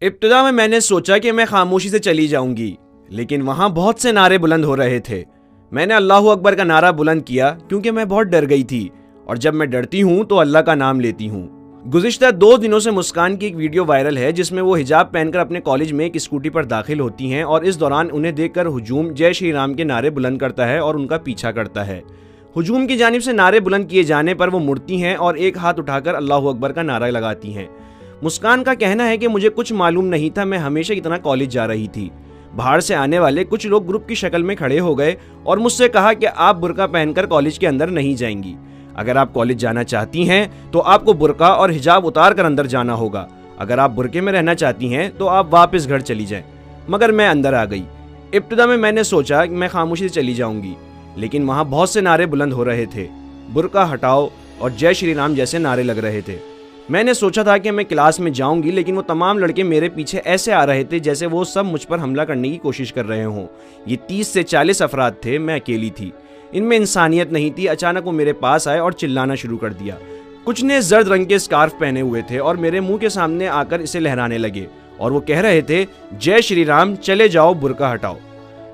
इब्तिदा में मैंने सोचा कि मैं खामोशी से चली जाऊंगी, लेकिन वहां बहुत से नारे बुलंद हो रहे थे। मैंने अल्लाहू अकबर का नारा बुलंद किया क्योंकि मैं बहुत डर गई थी, और जब मैं डरती हूं तो अल्लाह का नाम लेती हूं। गुज़िश्ता 2 दिनों से मुस्कान की एक वीडियो वायरल है जिसमें वो हिजाब पहनकर अपने कॉलेज में एक स्कूटी पर दाखिल होती हैं और इस दौरान उन्हें देखकर हुजूम जय श्री राम के नारे बुलंद करता है और उनका पीछा करता है। हुजूम की जानिब से नारे बुलंद किए जाने पर वो मुड़ती हैं और एक हाथ उठाकर अल्लाहू अकबर का नारा लगाती हैं। मुस्कान का कहना है कि मुझे कुछ मालूम नहीं था, मैं हमेशा की तरह कॉलेज जा रही थी। बाहर से आने वाले कुछ लोग ग्रुप की शक्ल में खड़े हो गए और मुझसे कहा कि आप बुर्का पहनकर कॉलेज के अंदर नहीं जाएंगी। अगर आप कॉलेज जाना चाहती हैं तो आपको बुर्का और हिजाब उतार कर अंदर जाना होगा। अगर आप बुर्के में रहना चाहती हैं तो आप वापस घर चली जाएं। मगर मैं अंदर आ गई। इब्तिदा में मैंने सोचा कि मैं खामोशी से चली जाऊंगी, लेकिन वहां बहुत से नारे बुलंद हो रहे थे। बुर्का हटाओ और जय श्री राम जैसे नारे लग रहे थे। मैंने सोचा था कि मैं क्लास में जाऊंगी, लेकिन वो तमाम लड़के मेरे पीछे ऐसे आ रहे थे जैसे वो सब मुझ पर हमला करने की कोशिश कर रहे हों। ये 30 से 40 अफराद थे, मैं अकेली थी, इनमें इंसानियत नहीं थी। अचानक वो मेरे पास आए और चिल्लाना शुरू कर दिया। कुछ ने जर्द रंग के स्कार्फ पहने हुए थे और मेरे मुंह के सामने आकर इसे लहराने लगे और वो कह रहे थे, जय श्री राम, चले जाओ, बुर्का हटाओ।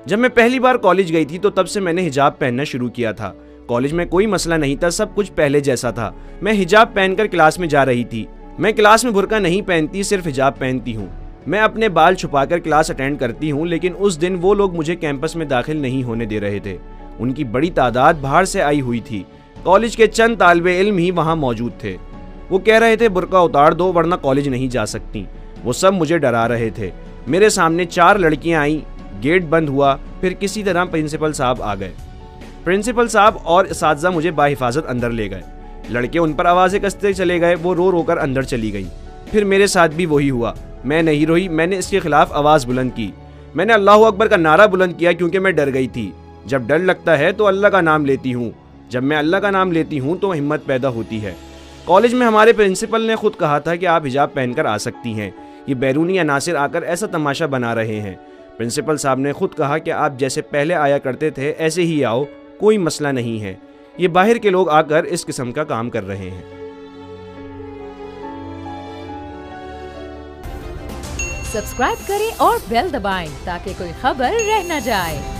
जब मैं पहली बार कॉलेज गई थी तो तब से मैंने हिजाब पहनना शुरू किया था। कॉलेज में कोई मसला नहीं था, सब कुछ पहले जैसा था। मैं हिजाब पहनकर क्लास में जा रही थी। मैं क्लास में बुर्का नहीं पहनती, सिर्फ हिजाब पहनती हूँ। मैं अपने बाल छुपाकर क्लास अटेंड करती हूँ, लेकिन उस दिन वो लोग मुझे कैंपस में दाखिल नहीं होने दे रहे थे। उनकी बड़ी तादाद बाहर से आई हुई थी। कॉलेज के चंद तालिबे इल्म ही वहाँ मौजूद थे। वो कह रहे थे, बुर्का उतार दो वरना कॉलेज नहीं जा सकती। वो सब मुझे डरा रहे थे। मेरे सामने 4 लड़कियां आईं, गेट बंद हुआ, फिर किसी तरह प्रिंसिपल साहब आ गए। प्रिंसिपल साहब और असातिज़ा मुझे बाहिफाजत अंदर ले गए। लड़के उन पर आवाज़ें कसते चले गए। वो रो रोकर अंदर चली गई। फिर मेरे साथ भी वही हुआ। मैं नहीं रोई, मैंने इसके खिलाफ आवाज़ बुलंद की। मैंने अल्लाहू अकबर का नारा बुलंद किया क्योंकि मैं डर गई थी। जब डर लगता है तो अल्लाह का नाम लेती हूँ। जब मैं अल्लाह का नाम लेती हूँ तो हिम्मत पैदा होती है। कॉलेज में हमारे प्रिंसिपल ने खुद कहा था कि आप हिजाब पहनकर आ सकती हैं। ये बैरूनी अनासिर आकर ऐसा तमाशा बना रहे हैं। प्रिंसिपल साहब ने खुद कहा कि आप जैसे पहले आया करते थे ऐसे ही आओ, कोई मसला नहीं है। ये बाहर के लोग आकर इस किस्म का काम कर रहे हैं। सब्सक्राइब करें और बेल दबाएं ताकि कोई खबर रह न जाए।